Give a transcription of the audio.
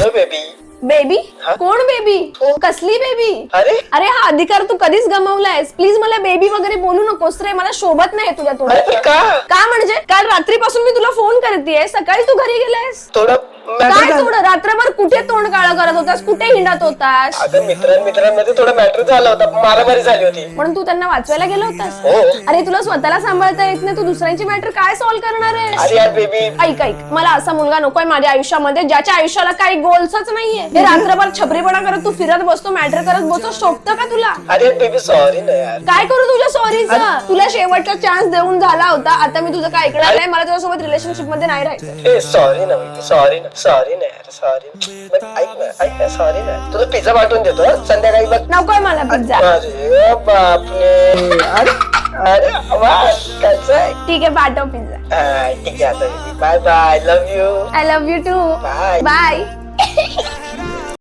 Hello baby. Baby? हा? कोण baby? हो. कसली बेबी? अरे अरे हा अधिकार तू कधीच गमावलायस. प्लीज मला बेबी वगैरे बोलू नकोस रे, मला शोभत नाही तुझ्या अरे तोंडात. पण का? का म्हणजे काल रात्रीपासून मी तुला फोन करतेय, सकाळी तू घरी गेलायस. थोडं मॅटर काय झालं. थोडं? रात्रभर कुठे तोंड काळं करत होतास, कुठे हिंडत होतास? अगं मित्रांमध्ये थोडा मॅटर झाला होता, मारामारी झाली होती. म्हणून तू त्यांना वाचवायला गेला होतास? हो. अरे तुला स्वतःला सांभाळता येत नाही, तू दुसऱ्यांची मॅटर काय सॉल्व्ह करणार अरे आहे? यार बेबी. ऐक ऐक, मला असा मुलगा नकोय माझ्या आयुष्यामध्ये ज्याच्या आयुष्याला काही गोल्सच नाहीये. हे रात्रभर छपरीपणा करत तू फिरत बसतो, मॅटर करत बसतो, शोभतं का तुला? अरे बेबी सॉरी ना यार. काय करू तुझ्या सॉरीचं? तुला शेवटचा चान्स देऊन झाला होता, आता मी तुझं काय ऐकणार नाही. मला तुझ्यासोबत रिलेशनशिप मध्ये नाही राहायचं. ए सॉरी ना बेबी, सॉरी ना यार, सॉरी. ऐक ना सॉरी ना. तुला पिझ्झा पाठवून देतो हं, संध्याकाळी बघ. नकोय मला पिझ्झा. अरे बापरे. अरे वा कसं आहे. ठीक आहे, पाठव पिझ्झा. ठीक आहे आता baby, bye bye, love you. I love you too. Bye. Bye.